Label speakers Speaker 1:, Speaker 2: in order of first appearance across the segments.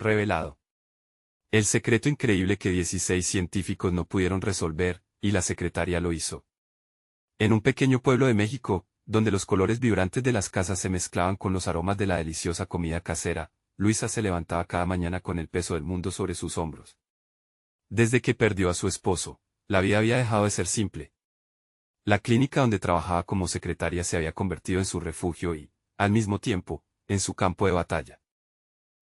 Speaker 1: revelado. El secreto increíble que 16 científicos no pudieron resolver, y la secretaria lo hizo. En un pequeño pueblo de México, donde los colores vibrantes de las casas se mezclaban con los aromas de la deliciosa comida casera, Luisa se levantaba cada mañana con el peso del mundo sobre sus hombros. Desde que perdió a su esposo, la vida había dejado de ser simple. La clínica donde trabajaba como secretaria se había convertido en su refugio y, al mismo tiempo, en su campo de batalla.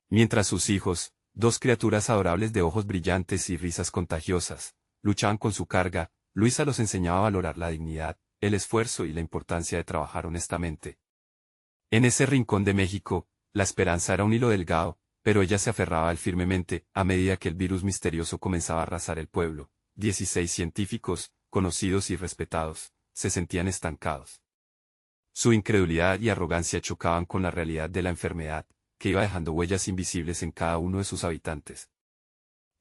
Speaker 1: Mientras sus hijos, dos criaturas adorables de ojos brillantes y risas contagiosas, luchaban con su carga, Luisa los enseñaba a valorar la dignidad, el esfuerzo y la importancia de trabajar honestamente. En ese rincón de México, la esperanza era un hilo delgado, pero ella se aferraba a él firmemente, a medida que el virus misterioso comenzaba a arrasar el pueblo. 16 científicos, conocidos y respetados, se sentían estancados. Su incredulidad y arrogancia chocaban con la realidad de la enfermedad, que iba dejando huellas invisibles en cada uno de sus habitantes.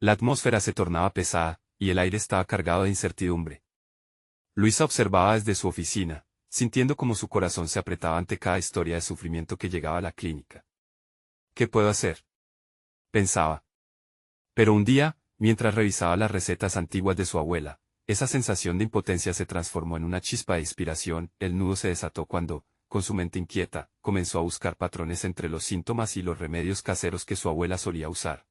Speaker 1: La atmósfera se tornaba pesada, y el aire estaba cargado de incertidumbre. Luisa observaba desde su oficina, sintiendo como su corazón se apretaba ante cada historia de sufrimiento que llegaba a la clínica. ¿Qué puedo hacer?, pensaba. Pero un día, mientras revisaba las recetas antiguas de su abuela, esa sensación de impotencia se transformó en una chispa de inspiración. El nudo se desató cuando, con su mente inquieta, comenzó a buscar patrones entre los síntomas y los remedios caseros que su abuela solía usar.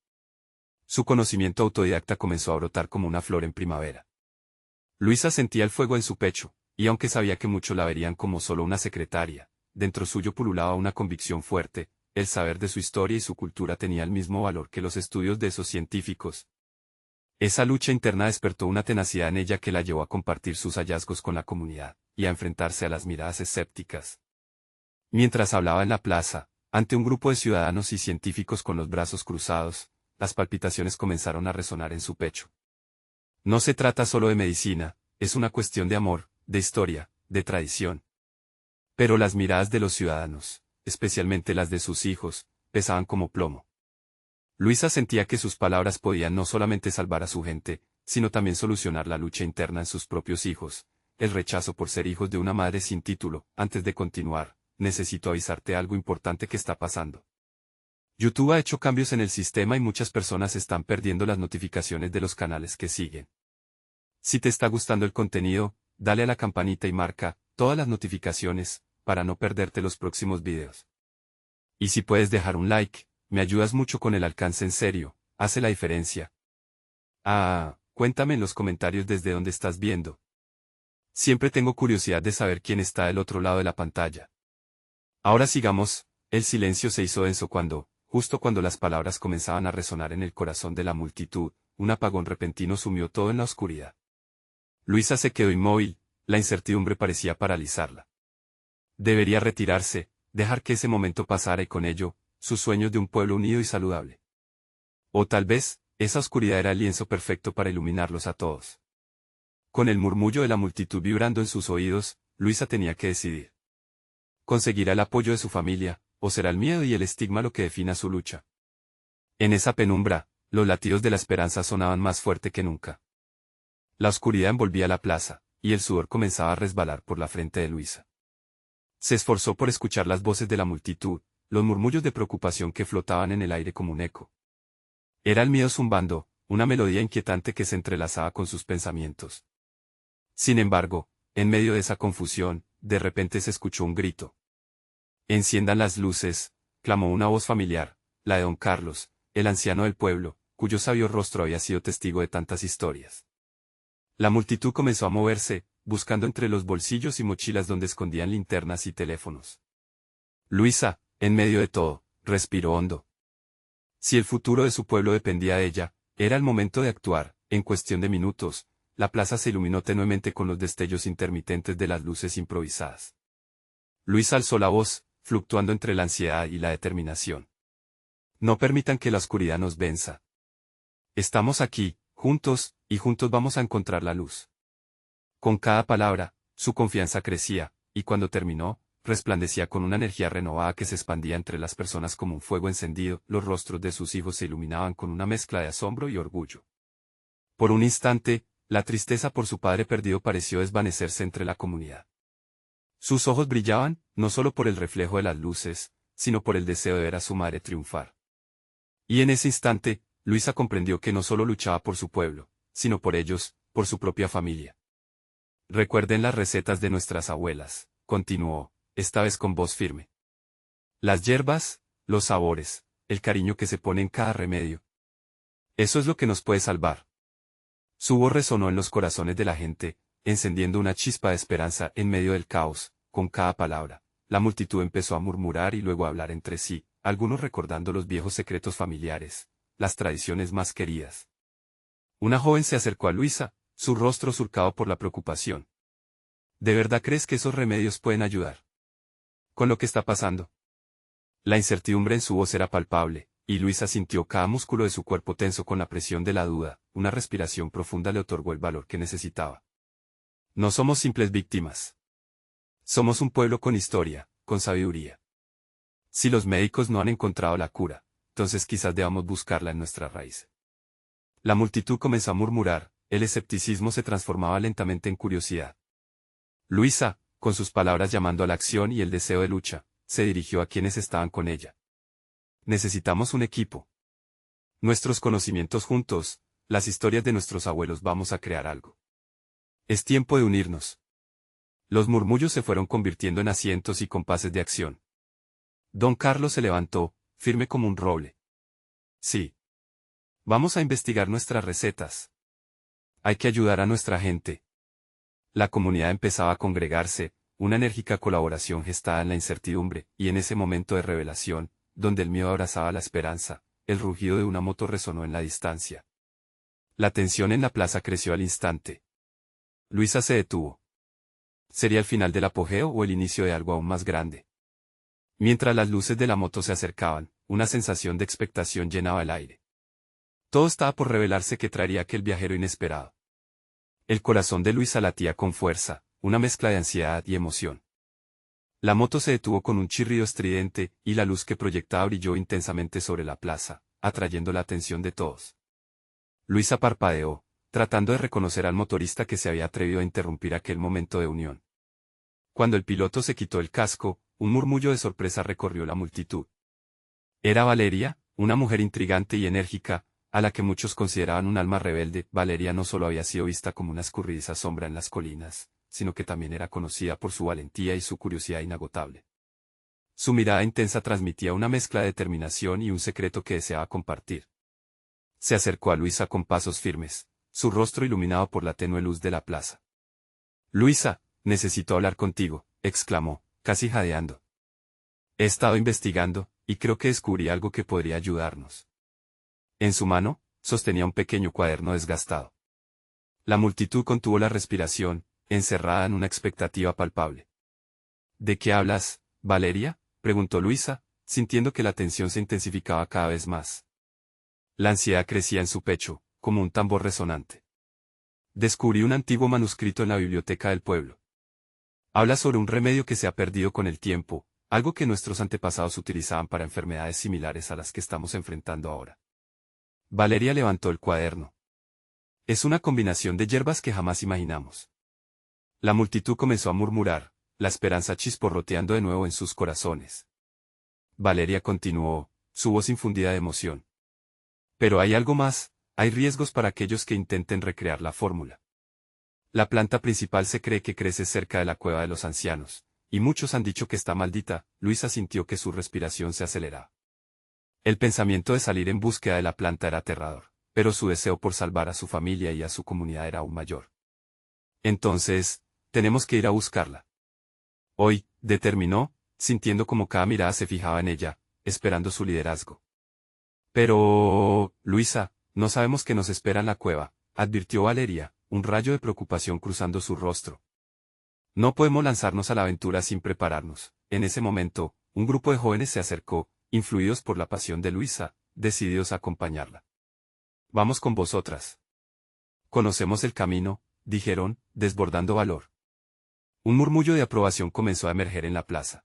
Speaker 1: Su conocimiento autodidacta comenzó a brotar como una flor en primavera. Luisa sentía el fuego en su pecho, y aunque sabía que muchos la verían como solo una secretaria, dentro suyo pululaba una convicción fuerte: el saber de su historia y su cultura tenía el mismo valor que los estudios de esos científicos. Esa lucha interna despertó una tenacidad en ella que la llevó a compartir sus hallazgos con la comunidad, y a enfrentarse a las miradas escépticas. Mientras hablaba en la plaza, ante un grupo de ciudadanos y científicos con los brazos cruzados, las palpitaciones comenzaron a resonar en su pecho. No se trata solo de medicina, es una cuestión de amor, de historia, de tradición. Pero las miradas de los ciudadanos, especialmente las de sus hijos, pesaban como plomo. Luisa sentía que sus palabras podían no solamente salvar a su gente, sino también solucionar la lucha interna en sus propios hijos, el rechazo por ser hijos de una madre sin título. Antes de continuar, necesito avisarte algo importante que está pasando. YouTube ha hecho cambios en el sistema y muchas personas están perdiendo las notificaciones de los canales que siguen. Si te está gustando el contenido, dale a la campanita y marca todas las notificaciones, para no perderte los próximos videos. Y si puedes dejar un like, me ayudas mucho con el alcance. En serio, hace la diferencia. Cuéntame en los comentarios desde dónde estás viendo. Siempre tengo curiosidad de saber quién está del otro lado de la pantalla. Ahora sigamos. El silencio se hizo denso cuando, justo cuando las palabras comenzaban a resonar en el corazón de la multitud, un apagón repentino sumió todo en la oscuridad. Luisa se quedó inmóvil, la incertidumbre parecía paralizarla. Debería retirarse, dejar que ese momento pasara y con ello, sus sueños de un pueblo unido y saludable. O tal vez, esa oscuridad era el lienzo perfecto para iluminarlos a todos. Con el murmullo de la multitud vibrando en sus oídos, Luisa tenía que decidir. ¿Conseguirá el apoyo de su familia, o será el miedo y el estigma lo que defina su lucha? En esa penumbra, los latidos de la esperanza sonaban más fuerte que nunca. La oscuridad envolvía la plaza, y el sudor comenzaba a resbalar por la frente de Luisa. Se esforzó por escuchar las voces de la multitud, los murmullos de preocupación que flotaban en el aire como un eco. Era el miedo zumbando, una melodía inquietante que se entrelazaba con sus pensamientos. Sin embargo, en medio de esa confusión, de repente se escuchó un grito. «Enciendan las luces», clamó una voz familiar, la de don Carlos, el anciano del pueblo, cuyo sabio rostro había sido testigo de tantas historias. La multitud comenzó a moverse, buscando entre los bolsillos y mochilas donde escondían linternas y teléfonos. Luisa, en medio de todo, respiró hondo. Si el futuro de su pueblo dependía de ella, era el momento de actuar. En cuestión de minutos, la plaza se iluminó tenuemente con los destellos intermitentes de las luces improvisadas. Luisa alzó la voz, fluctuando entre la ansiedad y la determinación. No permitan que la oscuridad nos venza. Estamos aquí, juntos, y juntos vamos a encontrar la luz. Con cada palabra, su confianza crecía, y cuando terminó, resplandecía con una energía renovada que se expandía entre las personas como un fuego encendido. Los rostros de sus hijos se iluminaban con una mezcla de asombro y orgullo. Por un instante, la tristeza por su padre perdido pareció desvanecerse entre la comunidad. Sus ojos brillaban, no solo por el reflejo de las luces, sino por el deseo de ver a su madre triunfar. Y en ese instante, Luisa comprendió que no solo luchaba por su pueblo, sino por ellos, por su propia familia. Recuerden las recetas de nuestras abuelas, continuó, esta vez con voz firme. Las hierbas, los sabores, el cariño que se pone en cada remedio. Eso es lo que nos puede salvar. Su voz resonó en los corazones de la gente, encendiendo una chispa de esperanza en medio del caos. Con cada palabra, la multitud empezó a murmurar y luego a hablar entre sí, algunos recordando los viejos secretos familiares, las tradiciones más queridas. Una joven se acercó a Luisa, su rostro surcado por la preocupación. ¿De verdad crees que esos remedios pueden ayudar? ¿Con lo que está pasando? La incertidumbre en su voz era palpable, y Luisa sintió cada músculo de su cuerpo tenso con la presión de la duda. Una respiración profunda le otorgó el valor que necesitaba. No somos simples víctimas. Somos un pueblo con historia, con sabiduría. Si los médicos no han encontrado la cura, entonces quizás debamos buscarla en nuestra raíz. La multitud comenzó a murmurar, el escepticismo se transformaba lentamente en curiosidad. Luisa, con sus palabras llamando a la acción y el deseo de lucha, se dirigió a quienes estaban con ella. Necesitamos un equipo. Nuestros conocimientos juntos, las historias de nuestros abuelos, vamos a crear algo. Es tiempo de unirnos. Los murmullos se fueron convirtiendo en asientos y compases de acción. Don Carlos se levantó, firme como un roble. Sí. Vamos a investigar nuestras recetas. Hay que ayudar a nuestra gente. La comunidad empezaba a congregarse, una enérgica colaboración gestada en la incertidumbre, y en ese momento de revelación, donde el miedo abrazaba la esperanza, el rugido de una moto resonó en la distancia. La tensión en la plaza creció al instante. Luisa se detuvo. ¿Sería el final del apogeo o el inicio de algo aún más grande? Mientras las luces de la moto se acercaban, una sensación de expectación llenaba el aire. Todo estaba por revelarse que traería aquel viajero inesperado. El corazón de Luisa latía con fuerza, una mezcla de ansiedad y emoción. La moto se detuvo con un chirrido estridente, y la luz que proyectaba brilló intensamente sobre la plaza, atrayendo la atención de todos. Luisa parpadeó, tratando de reconocer al motorista que se había atrevido a interrumpir aquel momento de unión. Cuando el piloto se quitó el casco, un murmullo de sorpresa recorrió la multitud. Era Valeria, una mujer intrigante y enérgica, a la que muchos consideraban un alma rebelde. Valeria no solo había sido vista como una escurridiza sombra en las colinas, sino que también era conocida por su valentía y su curiosidad inagotable. Su mirada intensa transmitía una mezcla de determinación y un secreto que deseaba compartir. Se acercó a Luisa con pasos firmes, su rostro iluminado por la tenue luz de la plaza. Luisa, necesito hablar contigo, exclamó, casi jadeando. He estado investigando, y creo que descubrí algo que podría ayudarnos. En su mano, sostenía un pequeño cuaderno desgastado. La multitud contuvo la respiración, encerrada en una expectativa palpable. ¿De qué hablas, Valeria?, preguntó Luisa, sintiendo que la tensión se intensificaba cada vez más. La ansiedad crecía en su pecho, como un tambor resonante. Descubrí un antiguo manuscrito en la biblioteca del pueblo. Habla sobre un remedio que se ha perdido con el tiempo, algo que nuestros antepasados utilizaban para enfermedades similares a las que estamos enfrentando ahora. Valeria levantó el cuaderno. Es una combinación de hierbas que jamás imaginamos. La multitud comenzó a murmurar, la esperanza chisporroteando de nuevo en sus corazones. Valeria continuó, su voz infundida de emoción. Pero hay algo más, hay riesgos para aquellos que intenten recrear la fórmula. La planta principal se cree que crece cerca de la cueva de los ancianos, y muchos han dicho que está maldita. Luisa sintió que su respiración se aceleraba. El pensamiento de salir en búsqueda de la planta era aterrador, pero su deseo por salvar a su familia y a su comunidad era aún mayor. Entonces, tenemos que ir a buscarla. Hoy, determinó, sintiendo como cada mirada se fijaba en ella, esperando su liderazgo. Pero, Luisa, no sabemos qué nos espera en la cueva, advirtió Valeria, un rayo de preocupación cruzando su rostro. No podemos lanzarnos a la aventura sin prepararnos. En ese momento, un grupo de jóvenes se acercó, influidos por la pasión de Luisa, decididos a acompañarla. Vamos con vosotras. Conocemos el camino, dijeron, desbordando valor. Un murmullo de aprobación comenzó a emerger en la plaza.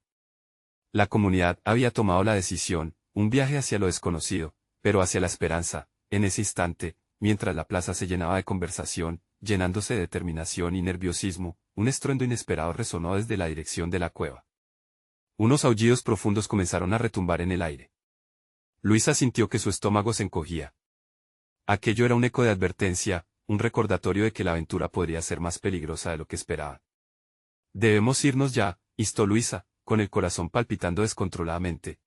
Speaker 1: La comunidad había tomado la decisión, un viaje hacia lo desconocido, pero hacia la esperanza. En ese instante, mientras la plaza se llenaba de conversación, llenándose de determinación y nerviosismo, un estruendo inesperado resonó desde la dirección de la cueva. Unos aullidos profundos comenzaron a retumbar en el aire. Luisa sintió que su estómago se encogía. Aquello era un eco de advertencia, un recordatorio de que la aventura podría ser más peligrosa de lo que esperaba. Debemos irnos ya, instó Luisa, con el corazón palpitando descontroladamente.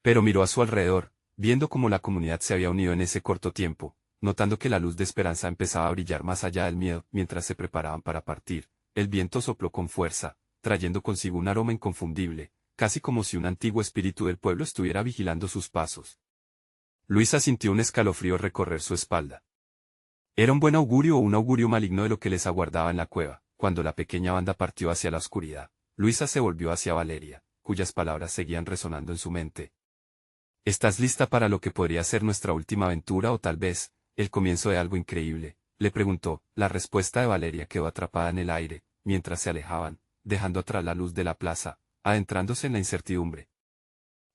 Speaker 1: Pero miró a su alrededor, viendo cómo la comunidad se había unido en ese corto tiempo, notando que la luz de esperanza empezaba a brillar más allá del miedo mientras se preparaban para partir. El viento sopló con fuerza, trayendo consigo un aroma inconfundible, casi como si un antiguo espíritu del pueblo estuviera vigilando sus pasos. Luisa sintió un escalofrío recorrer su espalda. ¿Era un buen augurio o un augurio maligno de lo que les aguardaba en la cueva? Cuando la pequeña banda partió hacia la oscuridad, Luisa se volvió hacia Valeria, cuyas palabras seguían resonando en su mente. ¿Estás lista para lo que podría ser nuestra última aventura o tal vez, el comienzo de algo increíble? Le preguntó. La respuesta de Valeria quedó atrapada en el aire, mientras se alejaban, dejando atrás la luz de la plaza, adentrándose en la incertidumbre.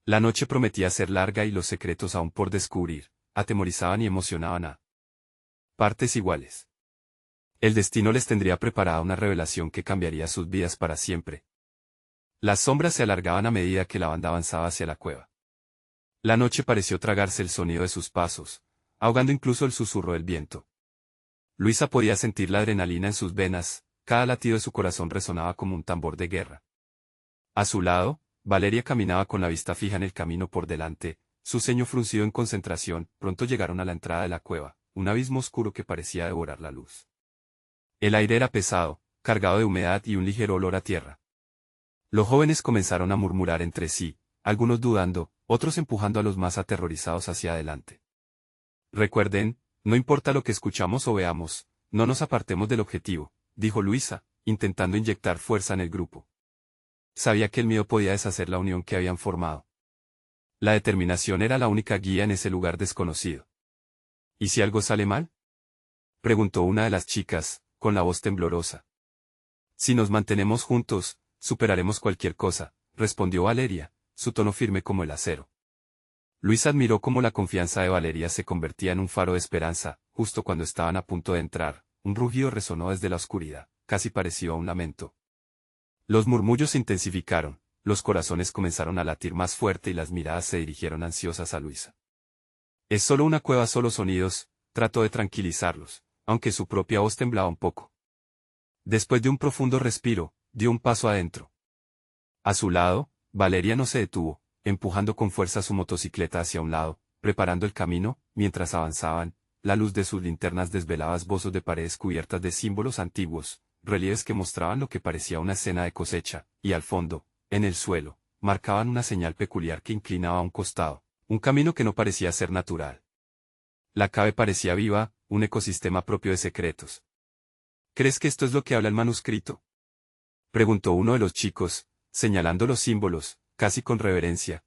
Speaker 1: La noche prometía ser larga y los secretos aún por descubrir, atemorizaban y emocionaban a partes iguales. El destino les tendría preparada una revelación que cambiaría sus vidas para siempre. Las sombras se alargaban a medida que la banda avanzaba hacia la cueva. La noche pareció tragarse el sonido de sus pasos, ahogando incluso el susurro del viento. Luisa podía sentir la adrenalina en sus venas, cada latido de su corazón resonaba como un tambor de guerra. A su lado, Valeria caminaba con la vista fija en el camino por delante, su ceño fruncido en concentración. Pronto llegaron a la entrada de la cueva, un abismo oscuro que parecía devorar la luz. El aire era pesado, cargado de humedad y un ligero olor a tierra. Los jóvenes comenzaron a murmurar entre sí, algunos dudando, otros empujando a los más aterrorizados hacia adelante. Recuerden, no importa lo que escuchamos o veamos, no nos apartemos del objetivo, dijo Luisa, intentando inyectar fuerza en el grupo. Sabía que el miedo podía deshacer la unión que habían formado. La determinación era la única guía en ese lugar desconocido. ¿Y si algo sale mal?, preguntó una de las chicas, con la voz temblorosa. Si nos mantenemos juntos, superaremos cualquier cosa, respondió Valeria, su tono firme como el acero. Luis admiró cómo la confianza de Valeria se convertía en un faro de esperanza. Justo cuando estaban a punto de entrar, un rugido resonó desde la oscuridad, casi parecido a un lamento. Los murmullos se intensificaron, los corazones comenzaron a latir más fuerte y las miradas se dirigieron ansiosas a Luisa. Es solo una cueva, solo sonidos, trató de tranquilizarlos, aunque su propia voz temblaba un poco. Después de un profundo respiro, dio un paso adentro. A su lado, Valeria no se detuvo, empujando con fuerza su motocicleta hacia un lado, preparando el camino. Mientras avanzaban, la luz de sus linternas desvelaba esbozos de paredes cubiertas de símbolos antiguos, relieves que mostraban lo que parecía una escena de cosecha, y al fondo, en el suelo, marcaban una señal peculiar que inclinaba a un costado, un camino que no parecía ser natural. La cave parecía viva, un ecosistema propio de secretos. ¿Crees que esto es lo que habla el manuscrito?, preguntó uno de los chicos, señalando los símbolos, casi con reverencia.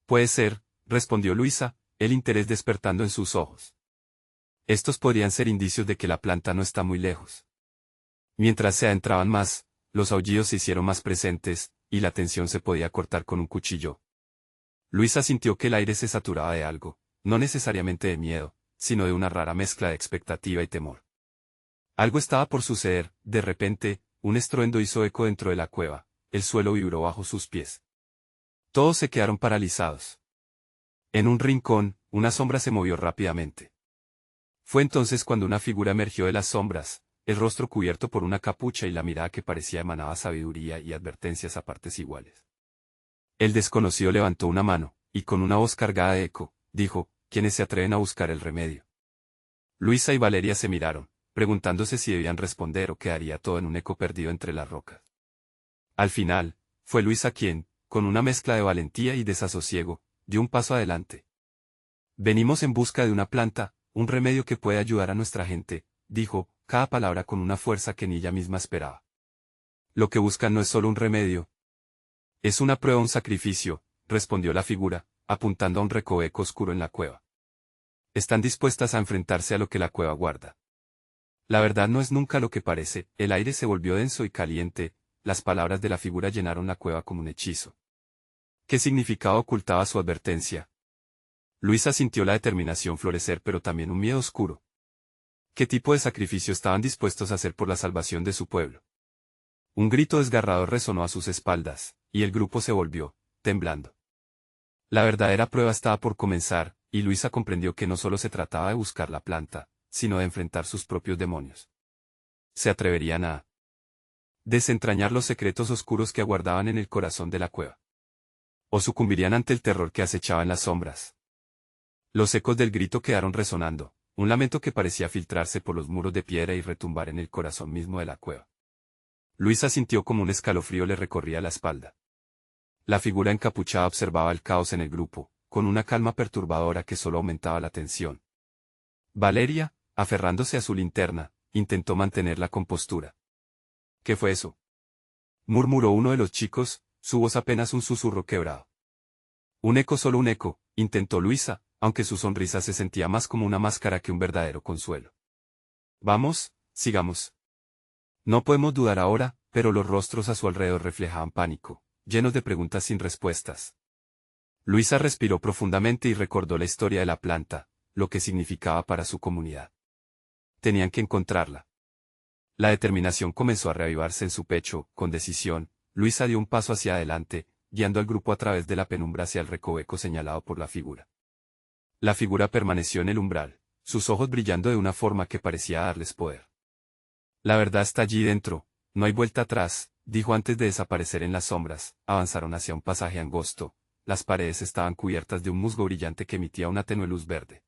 Speaker 1: Puede ser, respondió Luisa, el interés despertando en sus ojos. Estos podrían ser indicios de que la planta no está muy lejos. Mientras se adentraban más, los aullidos se hicieron más presentes, y la tensión se podía cortar con un cuchillo. Luisa sintió que el aire se saturaba de algo, no necesariamente de miedo, sino de una rara mezcla de expectativa y temor. Algo estaba por suceder. De repente, un estruendo hizo eco dentro de la cueva, el suelo vibró bajo sus pies. Todos se quedaron paralizados. En un rincón, una sombra se movió rápidamente. Fue entonces cuando una figura emergió de las sombras, el rostro cubierto por una capucha y la mirada que parecía emanaba sabiduría y advertencias a partes iguales. El desconocido levantó una mano, y con una voz cargada de eco, dijo: ¿Quiénes se atreven a buscar el remedio? Luisa y Valeria se miraron, preguntándose si debían responder o quedaría todo en un eco perdido entre las rocas. Al final, fue Luisa quien, con una mezcla de valentía y desasosiego, dio un paso adelante. Venimos en busca de una planta, un remedio que puede ayudar a nuestra gente, dijo, cada palabra con una fuerza que ni ella misma esperaba. Lo que buscan no es solo un remedio. Es una prueba, un sacrificio, respondió la figura, apuntando a un recoveco oscuro en la cueva. Están dispuestas a enfrentarse a lo que la cueva guarda. La verdad no es nunca lo que parece. El aire se volvió denso y caliente, las palabras de la figura llenaron la cueva como un hechizo. ¿Qué significado ocultaba su advertencia? Luisa sintió la determinación florecer, pero también un miedo oscuro. ¿Qué tipo de sacrificio estaban dispuestos a hacer por la salvación de su pueblo? Un grito desgarrador resonó a sus espaldas, y el grupo se volvió, temblando. La verdadera prueba estaba por comenzar, y Luisa comprendió que no solo se trataba de buscar la planta, sino de enfrentar sus propios demonios. ¿Se atreverían a desentrañar los secretos oscuros que aguardaban en el corazón de la cueva? ¿O sucumbirían ante el terror que acechaba en las sombras? Los ecos del grito quedaron resonando, un lamento que parecía filtrarse por los muros de piedra y retumbar en el corazón mismo de la cueva. Luisa sintió como un escalofrío le recorría la espalda. La figura encapuchada observaba el caos en el grupo, con una calma perturbadora que solo aumentaba la tensión. Valeria, aferrándose a su linterna, intentó mantener la compostura. ¿Qué fue eso?, murmuró uno de los chicos, su voz apenas un susurro quebrado. Un eco, solo un eco, intentó Luisa, aunque su sonrisa se sentía más como una máscara que un verdadero consuelo. Vamos, sigamos. No podemos dudar ahora, pero los rostros a su alrededor reflejaban pánico, llenos de preguntas sin respuestas. Luisa respiró profundamente y recordó la historia de la planta, lo que significaba para su comunidad. Tenían que encontrarla. La determinación comenzó a reavivarse en su pecho. Con decisión, Luisa dio un paso hacia adelante, guiando al grupo a través de la penumbra hacia el recoveco señalado por la figura. La figura permaneció en el umbral, sus ojos brillando de una forma que parecía darles poder. La verdad está allí dentro, no hay vuelta atrás, dijo antes de desaparecer en las sombras. Avanzaron hacia un pasaje angosto, las paredes estaban cubiertas de un musgo brillante que emitía una tenue luz verde.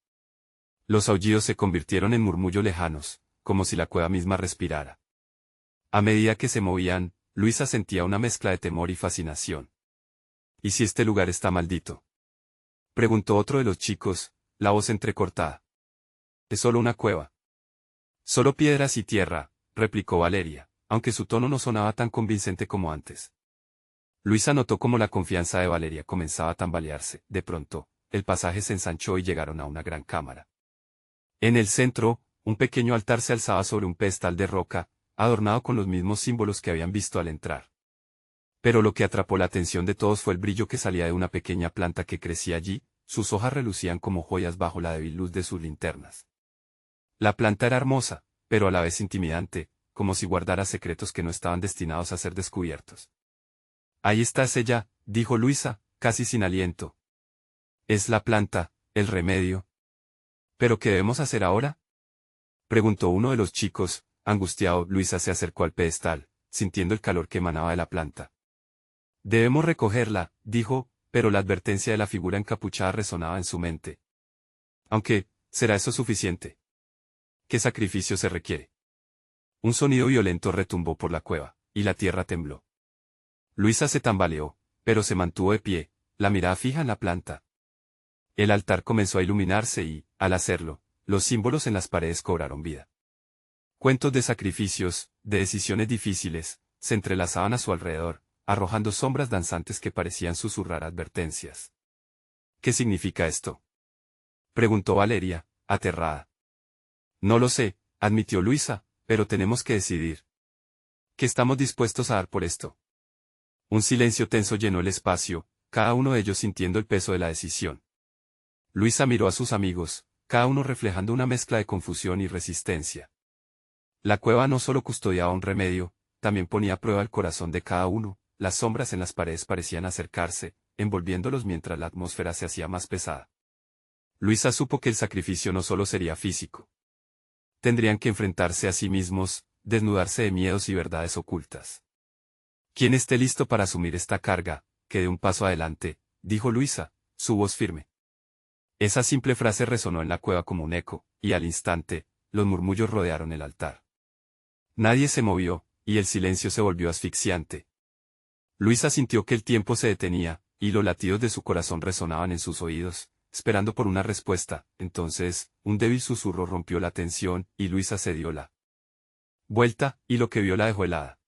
Speaker 1: Los aullidos se convirtieron en murmullos lejanos, como si la cueva misma respirara. A medida que se movían, Luisa sentía una mezcla de temor y fascinación. ¿Y si este lugar está maldito?, preguntó otro de los chicos, la voz entrecortada. Es solo una cueva. Solo piedras y tierra, replicó Valeria, aunque su tono no sonaba tan convincente como antes. Luisa notó cómo la confianza de Valeria comenzaba a tambalearse. De pronto, el pasaje se ensanchó y llegaron a una gran cámara. En el centro, un pequeño altar se alzaba sobre un pedestal de roca, adornado con los mismos símbolos que habían visto al entrar. Pero lo que atrapó la atención de todos fue el brillo que salía de una pequeña planta que crecía allí, sus hojas relucían como joyas bajo la débil luz de sus linternas. La planta era hermosa, pero a la vez intimidante, como si guardara secretos que no estaban destinados a ser descubiertos. Ahí está ella, dijo Luisa, casi sin aliento. Es la planta, el remedio. ¿Pero qué debemos hacer ahora?, preguntó uno de los chicos, angustiado. Luisa se acercó al pedestal, sintiendo el calor que emanaba de la planta. Debemos recogerla, dijo, pero la advertencia de la figura encapuchada resonaba en su mente. Aunque, ¿será eso suficiente? ¿Qué sacrificio se requiere? Un sonido violento retumbó por la cueva, y la tierra tembló. Luisa se tambaleó, pero se mantuvo de pie, la mirada fija en la planta. El altar comenzó a iluminarse y, al hacerlo, los símbolos en las paredes cobraron vida. Cuentos de sacrificios, de decisiones difíciles, se entrelazaban a su alrededor, arrojando sombras danzantes que parecían susurrar advertencias. ¿Qué significa esto?, preguntó Valeria, aterrada. No lo sé, admitió Luisa, pero tenemos que decidir. ¿Qué estamos dispuestos a dar por esto? Un silencio tenso llenó el espacio, cada uno de ellos sintiendo el peso de la decisión. Luisa miró a sus amigos, cada uno reflejando una mezcla de confusión y resistencia. La cueva no solo custodiaba un remedio, también ponía a prueba el corazón de cada uno. Las sombras en las paredes parecían acercarse, envolviéndolos mientras la atmósfera se hacía más pesada. Luisa supo que el sacrificio no solo sería físico. Tendrían que enfrentarse a sí mismos, desnudarse de miedos y verdades ocultas. Quien esté listo para asumir esta carga, que dé un paso adelante, dijo Luisa, su voz firme. Esa simple frase resonó en la cueva como un eco, y al instante, los murmullos rodearon el altar. Nadie se movió, y el silencio se volvió asfixiante. Luisa sintió que el tiempo se detenía, y los latidos de su corazón resonaban en sus oídos, esperando por una respuesta. Entonces, un débil susurro rompió la tensión, y Luisa se dio la vuelta, y lo que vio la dejó helada.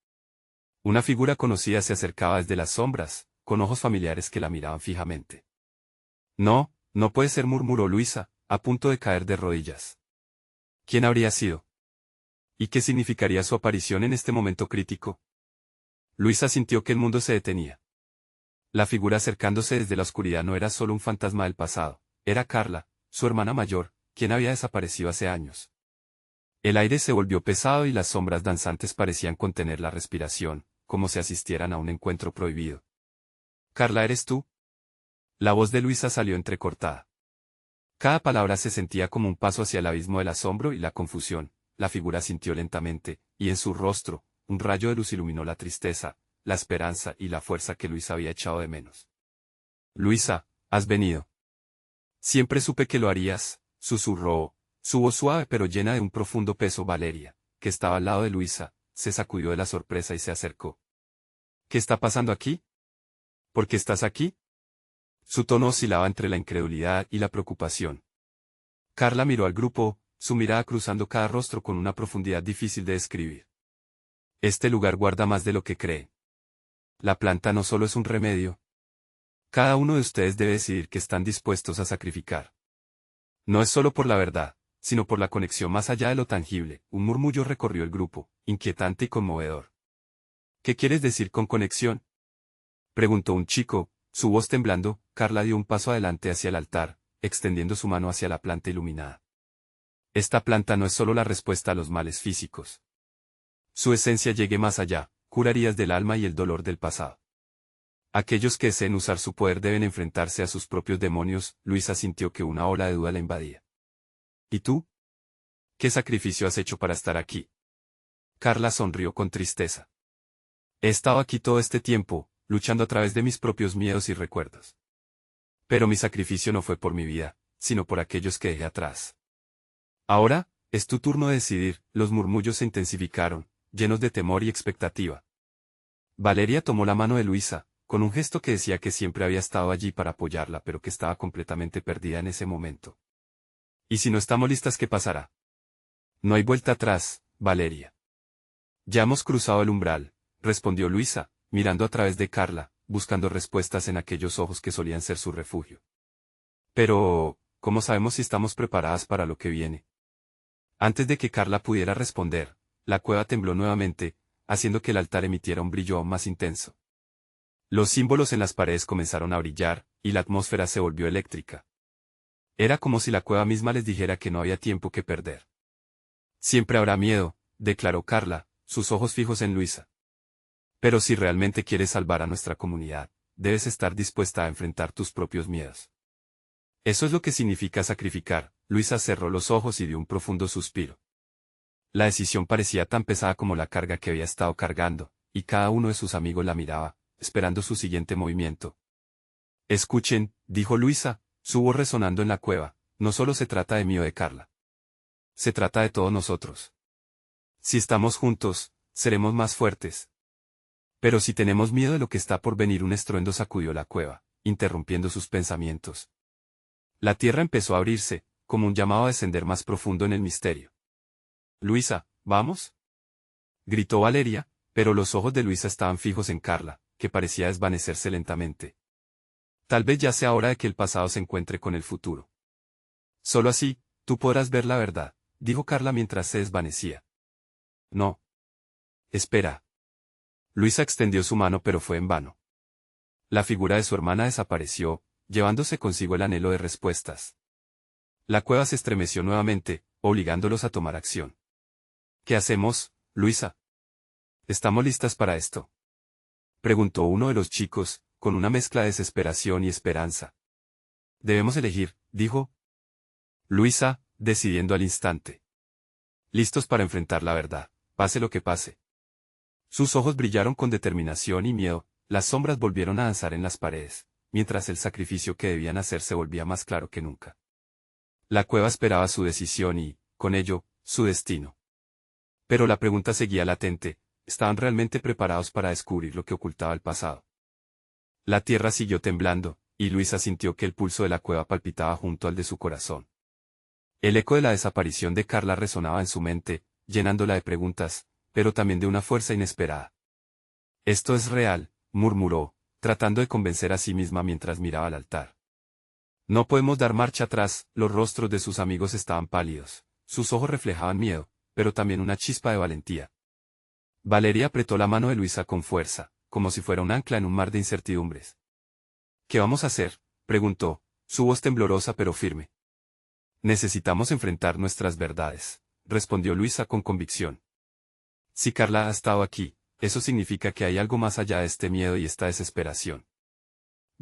Speaker 1: Una figura conocida se acercaba desde las sombras, con ojos familiares que la miraban fijamente. No, no puede ser, murmuró Luisa, a punto de caer de rodillas. ¿Quién habría sido? ¿Y qué significaría su aparición en este momento crítico? Luisa sintió que el mundo se detenía. La figura acercándose desde la oscuridad no era solo un fantasma del pasado, era Carla, su hermana mayor, quien había desaparecido hace años. El aire se volvió pesado y las sombras danzantes parecían contener la respiración, como si asistieran a un encuentro prohibido. «Carla, ¿eres tú?», La voz de Luisa salió entrecortada. Cada palabra se sentía como un paso hacia el abismo del asombro y la confusión. La figura sintió lentamente, y en su rostro, un rayo de luz iluminó la tristeza, la esperanza y la fuerza que Luisa había echado de menos. Luisa, has venido. Siempre supe que lo harías, susurró, su voz suave pero llena de un profundo peso. Valeria, que estaba al lado de Luisa, se sacudió de la sorpresa y se acercó. ¿Qué está pasando aquí? ¿Por qué estás aquí? Su tono oscilaba entre la incredulidad y la preocupación. Carla miró al grupo, su mirada cruzando cada rostro con una profundidad difícil de describir. Este lugar guarda más de lo que cree. La planta no solo es un remedio. Cada uno de ustedes debe decidir que están dispuestos a sacrificar. No es solo por la verdad, sino por la conexión más allá de lo tangible. Un murmullo recorrió el grupo, inquietante y conmovedor. ¿Qué quieres decir con conexión? Preguntó un chico, su voz temblando. Carla dio un paso adelante hacia el altar, extendiendo su mano hacia la planta iluminada. Esta planta no es solo la respuesta a los males físicos. Su esencia llegue más allá, cura heridas del alma y el dolor del pasado. Aquellos que deseen usar su poder deben enfrentarse a sus propios demonios. Luisa sintió que una ola de duda la invadía. ¿Y tú? ¿Qué sacrificio has hecho para estar aquí? Carla sonrió con tristeza. He estado aquí todo este tiempo, luchando a través de mis propios miedos y recuerdos. Pero mi sacrificio no fue por mi vida, sino por aquellos que dejé atrás. Ahora, es tu turno de decidir. Los murmullos se intensificaron, llenos de temor y expectativa. Valeria tomó la mano de Luisa, con un gesto que decía que siempre había estado allí para apoyarla pero que estaba completamente perdida en ese momento. ¿Y si no estamos listas, qué pasará? No hay vuelta atrás, Valeria. Ya hemos cruzado el umbral, respondió Luisa, mirando a través de Carla, buscando respuestas en aquellos ojos que solían ser su refugio. Pero, ¿cómo sabemos si estamos preparadas para lo que viene? Antes de que Carla pudiera responder, la cueva tembló nuevamente, haciendo que el altar emitiera un brillo aún más intenso. Los símbolos en las paredes comenzaron a brillar, y la atmósfera se volvió eléctrica. Era como si la cueva misma les dijera que no había tiempo que perder. Siempre habrá miedo, declaró Carla, sus ojos fijos en Luisa. Pero si realmente quieres salvar a nuestra comunidad, debes estar dispuesta a enfrentar tus propios miedos. Eso es lo que significa sacrificar. Luisa cerró los ojos y dio un profundo suspiro. La decisión parecía tan pesada como la carga que había estado cargando, y cada uno de sus amigos la miraba, esperando su siguiente movimiento. Escuchen, dijo Luisa, su voz resonando en la cueva, no solo se trata de mí o de Carla. Se trata de todos nosotros. Si estamos juntos, seremos más fuertes. Pero si tenemos miedo de lo que está por venir, un estruendo sacudió la cueva, interrumpiendo sus pensamientos. La tierra empezó a abrirse, como un llamado a descender más profundo en el misterio. Luisa, ¿vamos? Gritó Valeria, pero los ojos de Luisa estaban fijos en Carla, que parecía desvanecerse lentamente. Tal vez ya sea hora de que el pasado se encuentre con el futuro. Solo así, tú podrás ver la verdad, dijo Carla mientras se desvanecía. No. Espera. Luisa extendió su mano pero fue en vano. La figura de su hermana desapareció, llevándose consigo el anhelo de respuestas. La cueva se estremeció nuevamente, obligándolos a tomar acción. ¿Qué hacemos, Luisa? ¿Estamos listas para esto? Preguntó uno de los chicos, con una mezcla de desesperación y esperanza. Debemos elegir, dijo Luisa, decidiendo al instante. Listos para enfrentar la verdad, pase lo que pase. Sus ojos brillaron con determinación y miedo, las sombras volvieron a danzar en las paredes, mientras el sacrificio que debían hacer se volvía más claro que nunca. La cueva esperaba su decisión y, con ello, su destino. Pero la pregunta seguía latente, ¿estaban realmente preparados para descubrir lo que ocultaba el pasado? La tierra siguió temblando, y Luisa sintió que el pulso de la cueva palpitaba junto al de su corazón. El eco de la desaparición de Carla resonaba en su mente, llenándola de preguntas, pero también de una fuerza inesperada. Esto es real, murmuró, tratando de convencer a sí misma mientras miraba al altar. No podemos dar marcha atrás. Los rostros de sus amigos estaban pálidos, sus ojos reflejaban miedo, pero también una chispa de valentía. Valeria apretó la mano de Luisa con fuerza, como si fuera un ancla en un mar de incertidumbres. ¿Qué vamos a hacer?, preguntó, su voz temblorosa pero firme. Necesitamos enfrentar nuestras verdades, respondió Luisa con convicción. Si Carla ha estado aquí, eso significa que hay algo más allá de este miedo y esta desesperación.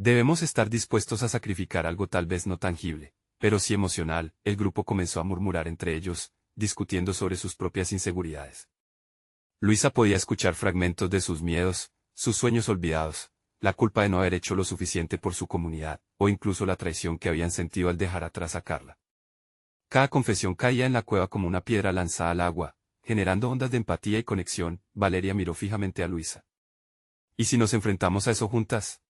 Speaker 1: Debemos estar dispuestos a sacrificar algo tal vez no tangible, pero sí emocional. El grupo comenzó a murmurar entre ellos, discutiendo sobre sus propias inseguridades. Luisa podía escuchar fragmentos de sus miedos, sus sueños olvidados, la culpa de no haber hecho lo suficiente por su comunidad, o incluso la traición que habían sentido al dejar atrás a Carla. Cada confesión caía en la cueva como una piedra lanzada al agua, generando ondas de empatía y conexión. Valeria miró fijamente a Luisa. ¿Y si nos enfrentamos a eso juntas?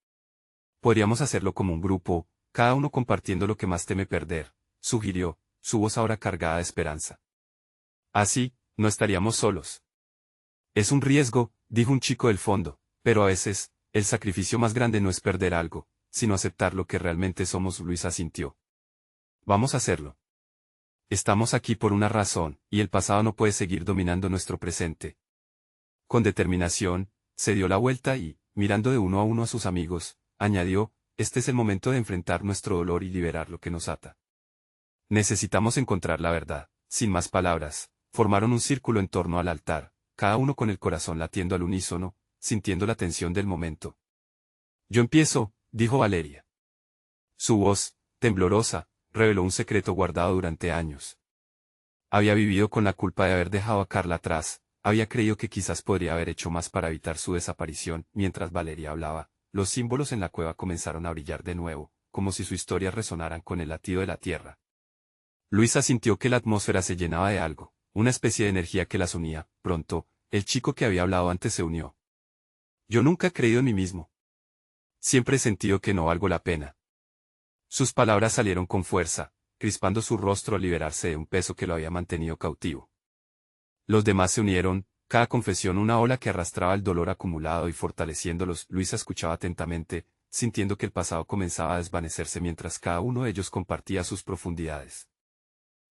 Speaker 1: Podríamos hacerlo como un grupo, cada uno compartiendo lo que más teme perder, sugirió, su voz ahora cargada de esperanza. Así, no estaríamos solos. Es un riesgo, dijo un chico del fondo, pero a veces, el sacrificio más grande no es perder algo, sino aceptar lo que realmente somos. Luisa sintió. Vamos a hacerlo. Estamos aquí por una razón, y el pasado no puede seguir dominando nuestro presente. Con determinación, se dio la vuelta y, mirando de uno a sus amigos, añadió, este es el momento de enfrentar nuestro dolor y liberar lo que nos ata. Necesitamos encontrar la verdad. Sin más palabras, formaron un círculo en torno al altar, cada uno con el corazón latiendo al unísono, sintiendo la tensión del momento. Yo empiezo, dijo Valeria. Su voz, temblorosa, reveló un secreto guardado durante años. Había vivido con la culpa de haber dejado a Carla atrás, había creído que quizás podría haber hecho más para evitar su desaparición. Mientras Valeria hablaba, los símbolos en la cueva comenzaron a brillar de nuevo, como si su historia resonaran con el latido de la tierra. Luisa sintió que la atmósfera se llenaba de algo, una especie de energía que las unía. Pronto, el chico que había hablado antes se unió. Yo nunca he creído en mí mismo. Siempre he sentido que no valgo la pena. Sus palabras salieron con fuerza, crispando su rostro al liberarse de un peso que lo había mantenido cautivo. Los demás se unieron, cada confesión una ola que arrastraba el dolor acumulado y fortaleciéndolos. Luisa escuchaba atentamente, sintiendo que el pasado comenzaba a desvanecerse mientras cada uno de ellos compartía sus profundidades.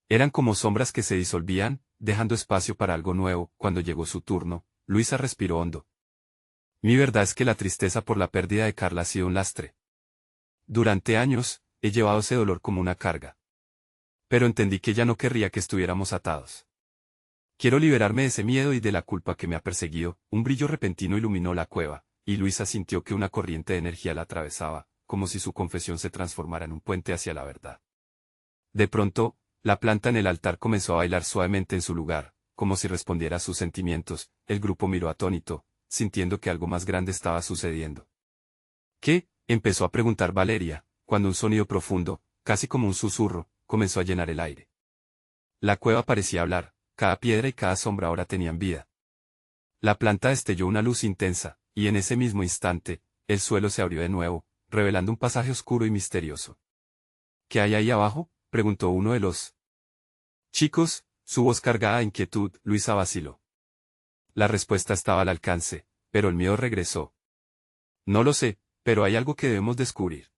Speaker 1: Eran como sombras que se disolvían, dejando espacio para algo nuevo. Cuando llegó su turno, Luisa respiró hondo. Mi verdad es que la tristeza por la pérdida de Carla ha sido un lastre. Durante años, he llevado ese dolor como una carga. Pero entendí que ya no querría que estuviéramos atados. Quiero liberarme de ese miedo y de la culpa que me ha perseguido. Un brillo repentino iluminó la cueva, y Luisa sintió que una corriente de energía la atravesaba, como si su confesión se transformara en un puente hacia la verdad. De pronto, la planta en el altar comenzó a bailar suavemente en su lugar, como si respondiera a sus sentimientos. El grupo miró atónito, sintiendo que algo más grande estaba sucediendo. ¿Qué? Empezó a preguntar Valeria, cuando un sonido profundo, casi como un susurro, comenzó a llenar el aire. La cueva parecía hablar, cada piedra y cada sombra ahora tenían vida. La planta destelló una luz intensa, y en ese mismo instante, el suelo se abrió de nuevo, revelando un pasaje oscuro y misterioso. ¿Qué hay ahí abajo?, preguntó uno de los chicos, su voz cargada de inquietud. Luisa vaciló. La respuesta estaba al alcance, pero el miedo regresó. No lo sé, pero hay algo que debemos descubrir.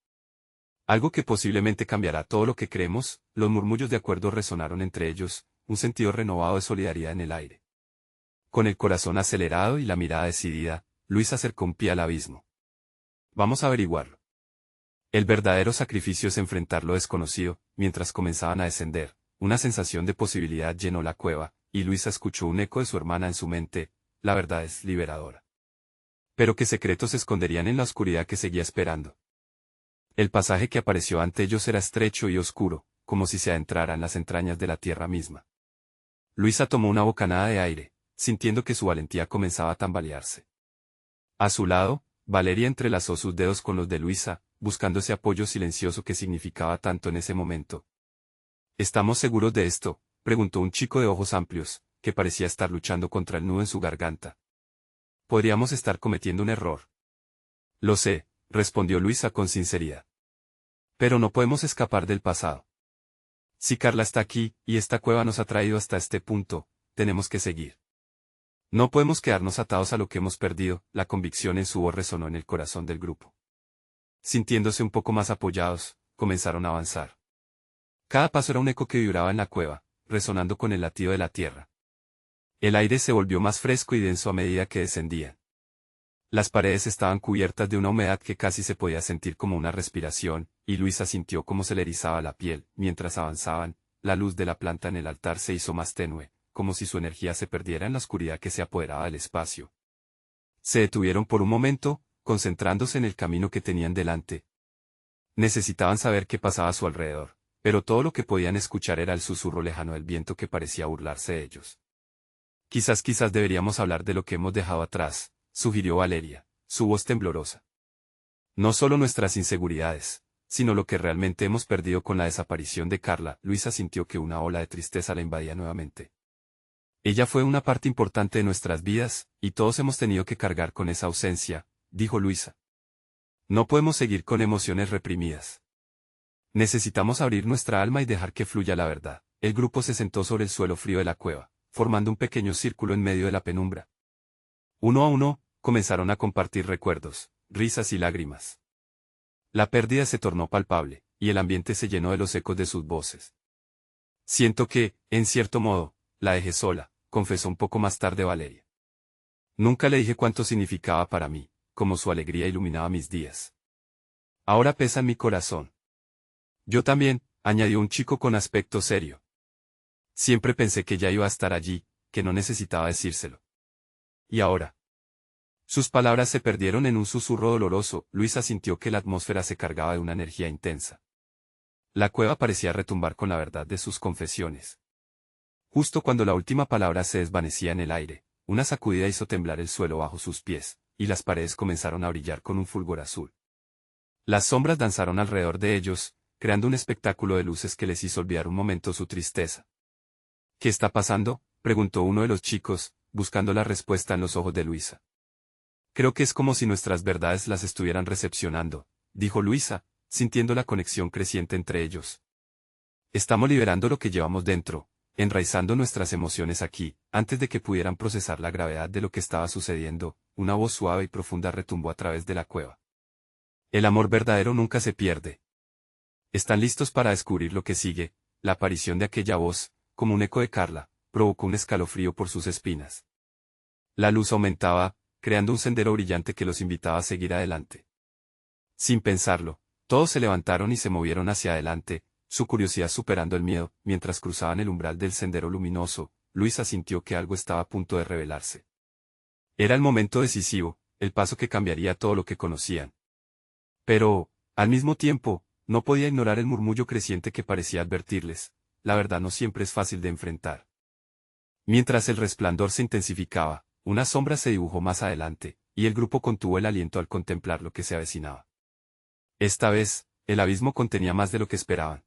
Speaker 1: Algo que posiblemente cambiará todo lo que creemos. Los murmullos de acuerdo resonaron entre ellos, un sentido renovado de solidaridad en el aire. Con el corazón acelerado y la mirada decidida, Luis acercó un pie al abismo. Vamos a averiguarlo. El verdadero sacrificio es enfrentar lo desconocido. Mientras comenzaban a descender, una sensación de posibilidad llenó la cueva, y Luisa escuchó un eco de su hermana en su mente. La verdad es liberadora. Pero qué secretos se esconderían en la oscuridad que seguía esperando. El pasaje que apareció ante ellos era estrecho y oscuro, como si se adentrara en las entrañas de la tierra misma. Luisa tomó una bocanada de aire, sintiendo que su valentía comenzaba a tambalearse. A su lado, Valeria entrelazó sus dedos con los de Luisa, buscando ese apoyo silencioso que significaba tanto en ese momento. ¿Estamos seguros de esto?, preguntó un chico de ojos amplios, que parecía estar luchando contra el nudo en su garganta. Podríamos estar cometiendo un error. Lo sé, respondió Luisa con sinceridad. Pero no podemos escapar del pasado. Si Carla está aquí, y esta cueva nos ha traído hasta este punto, tenemos que seguir. No podemos quedarnos atados a lo que hemos perdido. La convicción en su voz resonó en el corazón del grupo. Sintiéndose un poco más apoyados, comenzaron a avanzar. Cada paso era un eco que vibraba en la cueva, resonando con el latido de la tierra. El aire se volvió más fresco y denso a medida que descendían. Las paredes estaban cubiertas de una humedad que casi se podía sentir como una respiración, y Luisa sintió cómo se le erizaba la piel. Mientras avanzaban, la luz de la planta en el altar se hizo más tenue, como si su energía se perdiera en la oscuridad que se apoderaba del espacio. Se detuvieron por un momento, concentrándose en el camino que tenían delante. Necesitaban saber qué pasaba a su alrededor, pero todo lo que podían escuchar era el susurro lejano del viento que parecía burlarse de ellos. Quizás deberíamos hablar de lo que hemos dejado atrás, sugirió Valeria, su voz temblorosa. No solo nuestras inseguridades, sino lo que realmente hemos perdido con la desaparición de Carla. Luisa sintió que una ola de tristeza la invadía nuevamente. Ella fue una parte importante de nuestras vidas, y todos hemos tenido que cargar con esa ausencia, dijo Luisa. No podemos seguir con emociones reprimidas. Necesitamos abrir nuestra alma y dejar que fluya la verdad. El grupo se sentó sobre el suelo frío de la cueva, formando un pequeño círculo en medio de la penumbra. Uno a uno, comenzaron a compartir recuerdos, risas y lágrimas. La pérdida se tornó palpable, y el ambiente se llenó de los ecos de sus voces. Siento que, en cierto modo, la dejé sola, confesó un poco más tarde Valeria. Nunca le dije cuánto significaba para mí, como su alegría iluminaba mis días. Ahora pesa en mi corazón. Yo también, añadió un chico con aspecto serio. Siempre pensé que ya iba a estar allí, que no necesitaba decírselo. ¿Y ahora? Sus palabras se perdieron en un susurro doloroso. Luisa sintió que la atmósfera se cargaba de una energía intensa. La cueva parecía retumbar con la verdad de sus confesiones. Justo cuando la última palabra se desvanecía en el aire, una sacudida hizo temblar el suelo bajo sus pies, y las paredes comenzaron a brillar con un fulgor azul. Las sombras danzaron alrededor de ellos, creando un espectáculo de luces que les hizo olvidar un momento su tristeza. ¿Qué está pasando?, preguntó uno de los chicos, buscando la respuesta en los ojos de Luisa. Creo que es como si nuestras verdades las estuvieran recepcionando, dijo Luisa, sintiendo la conexión creciente entre ellos. Estamos liberando lo que llevamos dentro, enraizando nuestras emociones aquí. Antes de que pudieran procesar la gravedad de lo que estaba sucediendo, una voz suave y profunda retumbó a través de la cueva. El amor verdadero nunca se pierde. ¿Están listos para descubrir lo que sigue? La aparición de aquella voz, como un eco de Carla, provocó un escalofrío por sus espinas. La luz aumentaba, creando un sendero brillante que los invitaba a seguir adelante. Sin pensarlo, todos se levantaron y se movieron hacia adelante, su curiosidad superando el miedo. Mientras cruzaban el umbral del sendero luminoso, Luisa sintió que algo estaba a punto de revelarse. Era el momento decisivo, el paso que cambiaría todo lo que conocían. Pero, al mismo tiempo, no podía ignorar el murmullo creciente que parecía advertirles: la verdad no siempre es fácil de enfrentar. Mientras el resplandor se intensificaba, una sombra se dibujó más adelante, y el grupo contuvo el aliento al contemplar lo que se avecinaba. Esta vez, el abismo contenía más de lo que esperaban.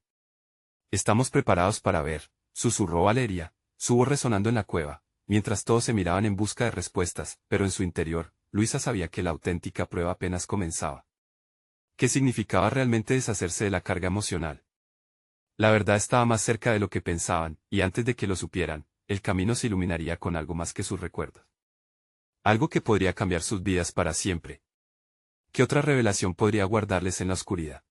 Speaker 1: Estamos preparados para ver, susurró Valeria, su voz resonando en la cueva, mientras todos se miraban en busca de respuestas, pero en su interior, Luisa sabía que la auténtica prueba apenas comenzaba. ¿Qué significaba realmente deshacerse de la carga emocional? La verdad estaba más cerca de lo que pensaban, y antes de que lo supieran, el camino se iluminaría con algo más que sus recuerdos. Algo que podría cambiar sus vidas para siempre. ¿Qué otra revelación podría guardarles en la oscuridad?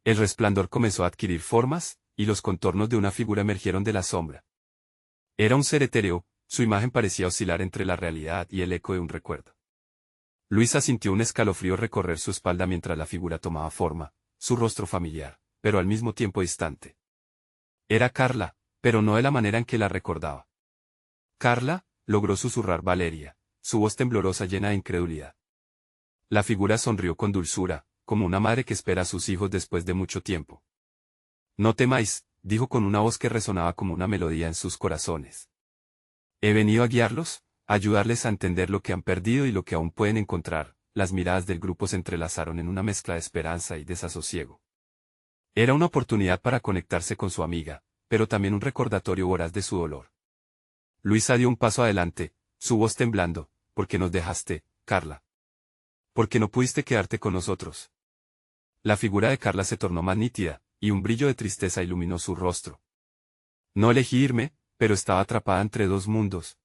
Speaker 1: El resplandor comenzó a adquirir formas, y los contornos de una figura emergieron de la sombra. Era un ser etéreo, su imagen parecía oscilar entre la realidad y el eco de un recuerdo. Luisa sintió un escalofrío recorrer su espalda mientras la figura tomaba forma, su rostro familiar, pero al mismo tiempo distante. Era Carla, pero no de la manera en que la recordaba. «Carla», logró susurrar Valeria, su voz temblorosa llena de incredulidad. La figura sonrió con dulzura, como una madre que espera a sus hijos después de mucho tiempo. «No temáis», dijo con una voz que resonaba como una melodía en sus corazones. «He venido a guiarlos, a ayudarles a entender lo que han perdido y lo que aún pueden encontrar». Las miradas del grupo se entrelazaron en una mezcla de esperanza y desasosiego. Era una oportunidad para conectarse con su amiga, pero también un recordatorio voraz de su dolor. Luisa dio un paso adelante, su voz temblando. «¿Por qué nos dejaste, Carla? ¿Por qué no pudiste quedarte con nosotros?». La figura de Carla se tornó más nítida, y un brillo de tristeza iluminó su rostro. «No elegí irme, pero estaba atrapada entre dos mundos.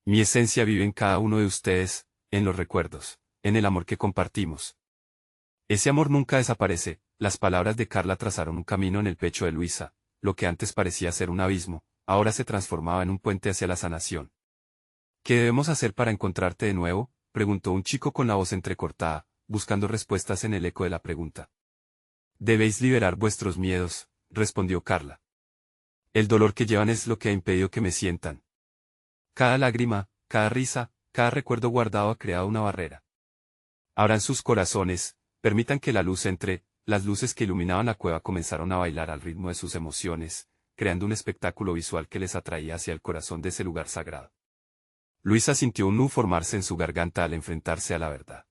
Speaker 1: Mi esencia vive en cada uno de ustedes, en los recuerdos, en el amor que compartimos. Ese amor nunca desaparece». Las palabras de Carla trazaron un camino en el pecho de Luisa. Lo que antes parecía ser un abismo, ahora se transformaba en un puente hacia la sanación. «¿Qué debemos hacer para encontrarte de nuevo?», preguntó un chico con la voz entrecortada, buscando respuestas en el eco de la pregunta. «Debéis liberar vuestros miedos», respondió Carla. «El dolor que llevan es lo que ha impedido que me sientan. Cada lágrima, cada risa, cada recuerdo guardado ha creado una barrera. Abran sus corazones, permitan que la luz entre, las luces que iluminaban la cueva comenzaron a bailar al ritmo de sus emociones, creando un espectáculo visual que les atraía hacia el corazón de ese lugar sagrado. Luisa sintió un nudo formarse en su garganta al enfrentarse a la verdad.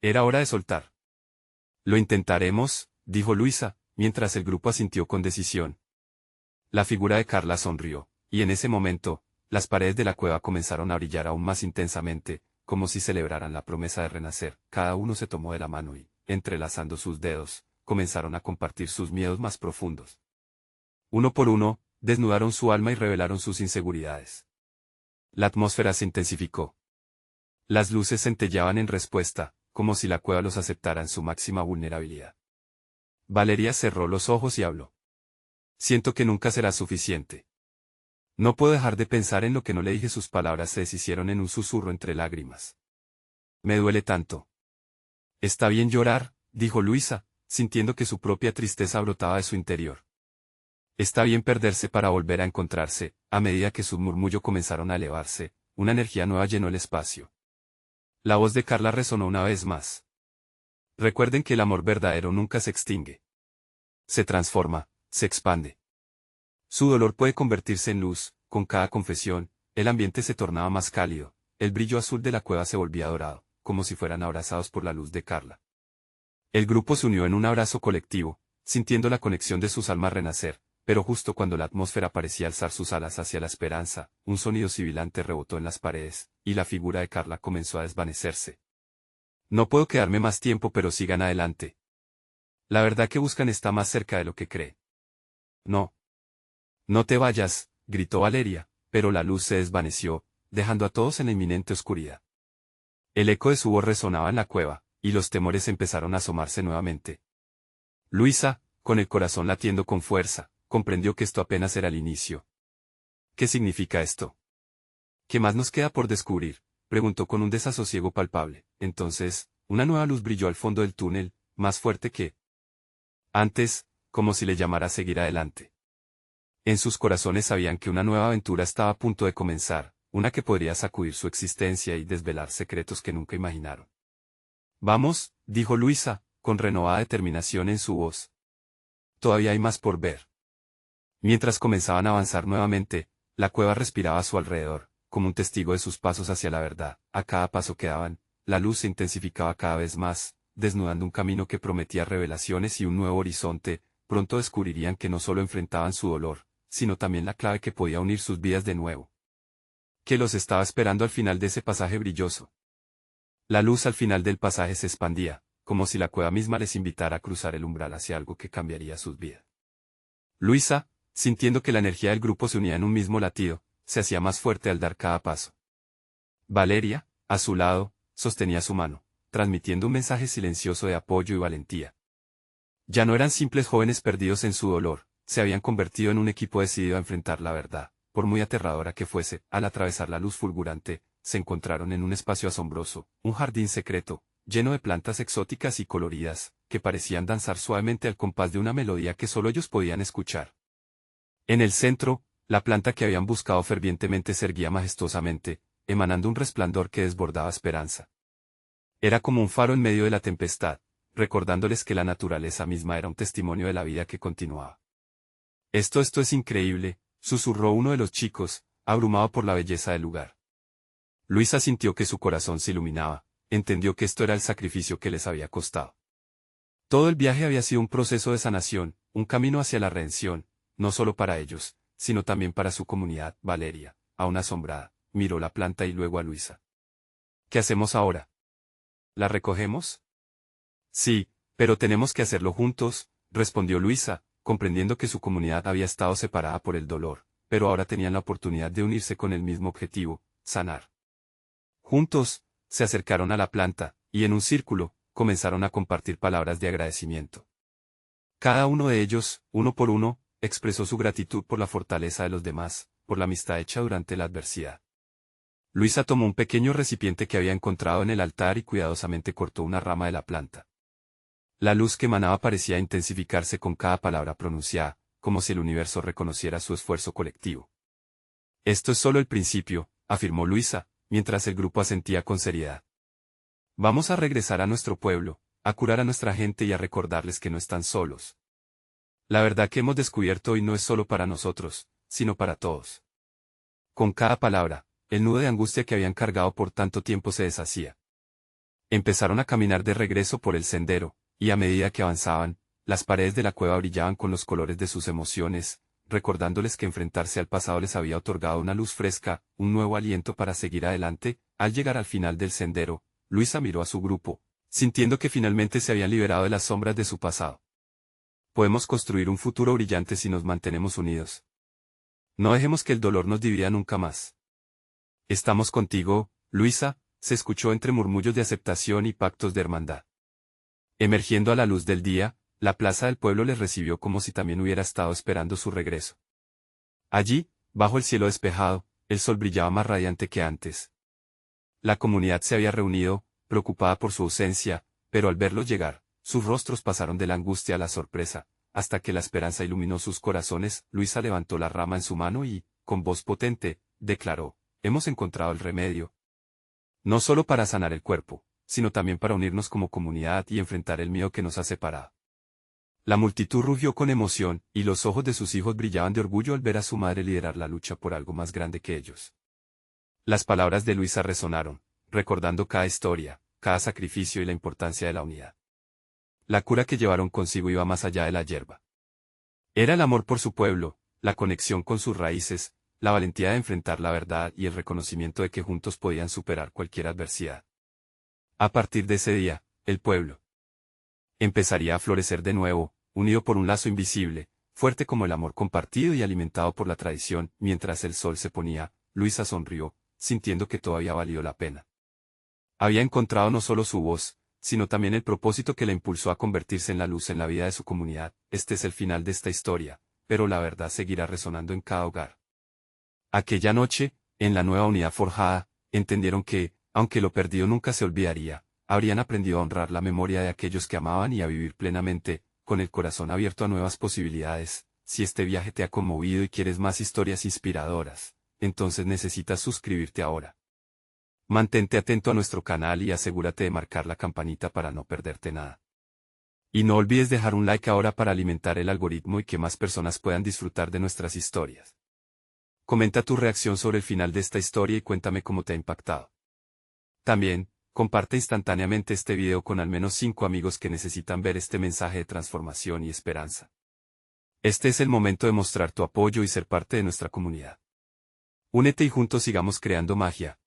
Speaker 1: Era hora de soltar. Lo intentaremos, dijo Luisa, mientras el grupo asintió con decisión. La figura de Carla sonrió, y en ese momento, las paredes de la cueva comenzaron a brillar aún más intensamente, como si celebraran la promesa de renacer. Cada uno se tomó de la mano y, entrelazando sus dedos, comenzaron a compartir sus miedos más profundos. Uno por uno, desnudaron su alma y revelaron sus inseguridades. La atmósfera se intensificó. Las luces centellaban en respuesta, como si la cueva los aceptara en su máxima vulnerabilidad. Valeria cerró los ojos y habló. Siento que nunca será suficiente. No puedo dejar de pensar en lo que no le dije. Sus palabras se deshicieron en un susurro entre lágrimas. Me duele tanto. Está bien llorar, dijo Luisa, sintiendo que su propia tristeza brotaba de su interior. Está bien perderse para volver a encontrarse. A medida que sus murmullos comenzaron a elevarse, una energía nueva llenó el espacio. La voz de Carla resonó una vez más. Recuerden que el amor verdadero nunca se extingue. Se transforma, se expande. Su dolor puede convertirse en luz. Con cada confesión, el ambiente se tornaba más cálido, el brillo azul de la cueva se volvía dorado, como si fueran abrazados por la luz de Carla. El grupo se unió en un abrazo colectivo, sintiendo la conexión de sus almas renacer, pero justo cuando la atmósfera parecía alzar sus alas hacia la esperanza, un sonido sibilante rebotó en las paredes, y la figura de Carla comenzó a desvanecerse. No puedo quedarme más tiempo, pero sigan adelante. La verdad que buscan está más cerca de lo que cree. No. No te vayas, gritó Valeria, pero la luz se desvaneció, dejando a todos en la inminente oscuridad. El eco de su voz resonaba en la cueva, y los temores empezaron a asomarse nuevamente. Luisa, con el corazón latiendo con fuerza, comprendió que esto apenas era el inicio. ¿Qué significa esto? ¿Qué más nos queda por descubrir?, preguntó con un desasosiego palpable. Entonces, una nueva luz brilló al fondo del túnel, más fuerte que antes, como si le llamara a seguir adelante. En sus corazones sabían que una nueva aventura estaba a punto de comenzar, una que podría sacudir su existencia y desvelar secretos que nunca imaginaron. Vamos, dijo Luisa, con renovada determinación en su voz. Todavía hay más por ver. Mientras comenzaban a avanzar nuevamente, la cueva respiraba a su alrededor, como un testigo de sus pasos hacia la verdad. A cada paso que daban, la luz se intensificaba cada vez más, desnudando un camino que prometía revelaciones y un nuevo horizonte. Pronto descubrirían que no solo enfrentaban su dolor, sino también la clave que podía unir sus vidas de nuevo. ¿Qué los estaba esperando al final de ese pasaje brilloso? La luz al final del pasaje se expandía, como si la cueva misma les invitara a cruzar el umbral hacia algo que cambiaría sus vidas. Luisa, sintiendo que la energía del grupo se unía en un mismo latido, se hacía más fuerte al dar cada paso. Valeria, a su lado, sostenía su mano, transmitiendo un mensaje silencioso de apoyo y valentía. Ya no eran simples jóvenes perdidos en su dolor, se habían convertido en un equipo decidido a enfrentar la verdad, por muy aterradora que fuese. Al atravesar la luz fulgurante, se encontraron en un espacio asombroso, un jardín secreto, lleno de plantas exóticas y coloridas, que parecían danzar suavemente al compás de una melodía que solo ellos podían escuchar. En el centro, la planta que habían buscado fervientemente se erguía majestuosamente, emanando un resplandor que desbordaba esperanza. Era como un faro en medio de la tempestad, recordándoles que la naturaleza misma era un testimonio de la vida que continuaba. Esto es increíble, susurró uno de los chicos, abrumado por la belleza del lugar. Luisa sintió que su corazón se iluminaba, entendió que esto era el sacrificio que les había costado. Todo el viaje había sido un proceso de sanación, un camino hacia la redención, no solo para ellos, sino también para su comunidad. Valeria, aún asombrada, miró la planta y luego a Luisa. ¿Qué hacemos ahora? ¿La recogemos? Sí, pero tenemos que hacerlo juntos, respondió Luisa, comprendiendo que su comunidad había estado separada por el dolor, pero ahora tenían la oportunidad de unirse con el mismo objetivo, sanar. Juntos, se acercaron a la planta, y en un círculo, comenzaron a compartir palabras de agradecimiento. Cada uno de ellos, uno por uno, expresó su gratitud por la fortaleza de los demás, por la amistad hecha durante la adversidad. Luisa tomó un pequeño recipiente que había encontrado en el altar y cuidadosamente cortó una rama de la planta. La luz que emanaba parecía intensificarse con cada palabra pronunciada, como si el universo reconociera su esfuerzo colectivo. Esto es solo el principio, afirmó Luisa, mientras el grupo asentía con seriedad. Vamos a regresar a nuestro pueblo, a curar a nuestra gente y a recordarles que no están solos. La verdad que hemos descubierto hoy no es solo para nosotros, sino para todos. Con cada palabra, el nudo de angustia que habían cargado por tanto tiempo se deshacía. Empezaron a caminar de regreso por el sendero, y a medida que avanzaban, las paredes de la cueva brillaban con los colores de sus emociones, recordándoles que enfrentarse al pasado les había otorgado una luz fresca, un nuevo aliento para seguir adelante. Al llegar al final del sendero, Luisa miró a su grupo, sintiendo que finalmente se habían liberado de las sombras de su pasado. Podemos construir un futuro brillante si nos mantenemos unidos. No dejemos que el dolor nos divida nunca más. Estamos contigo, Luisa, se escuchó entre murmullos de aceptación y pactos de hermandad. Emergiendo a la luz del día, la plaza del pueblo les recibió como si también hubiera estado esperando su regreso. Allí, bajo el cielo despejado, el sol brillaba más radiante que antes. La comunidad se había reunido, preocupada por su ausencia, pero al verlos llegar, sus rostros pasaron de la angustia a la sorpresa, hasta que la esperanza iluminó sus corazones. Luisa levantó la rama en su mano y, con voz potente, declaró: hemos encontrado el remedio. No solo para sanar el cuerpo, sino también para unirnos como comunidad y enfrentar el miedo que nos ha separado. La multitud rugió con emoción, y los ojos de sus hijos brillaban de orgullo al ver a su madre liderar la lucha por algo más grande que ellos. Las palabras de Luisa resonaron, recordando cada historia, cada sacrificio y la importancia de la unidad. La cura que llevaron consigo iba más allá de la hierba. Era el amor por su pueblo, la conexión con sus raíces, la valentía de enfrentar la verdad y el reconocimiento de que juntos podían superar cualquier adversidad. A partir de ese día, el pueblo empezaría a florecer de nuevo, unido por un lazo invisible, fuerte como el amor compartido y alimentado por la tradición. Mientras el sol se ponía, Luisa sonrió, sintiendo que todavía valió la pena. Había encontrado no solo su voz, sino también el propósito que la impulsó a convertirse en la luz en la vida de su comunidad. Este es el final de esta historia, pero la verdad seguirá resonando en cada hogar. Aquella noche, en la nueva unidad forjada, entendieron que, aunque lo perdido nunca se olvidaría, habrían aprendido a honrar la memoria de aquellos que amaban y a vivir plenamente, con el corazón abierto a nuevas posibilidades. Si este viaje te ha conmovido y quieres más historias inspiradoras, entonces necesitas suscribirte ahora. Mantente atento a nuestro canal y asegúrate de marcar la campanita para no perderte nada. Y no olvides dejar un like ahora para alimentar el algoritmo y que más personas puedan disfrutar de nuestras historias. Comenta tu reacción sobre el final de esta historia y cuéntame cómo te ha impactado. También, comparte instantáneamente este video con al menos 5 amigos que necesitan ver este mensaje de transformación y esperanza. Este es el momento de mostrar tu apoyo y ser parte de nuestra comunidad. Únete y juntos sigamos creando magia,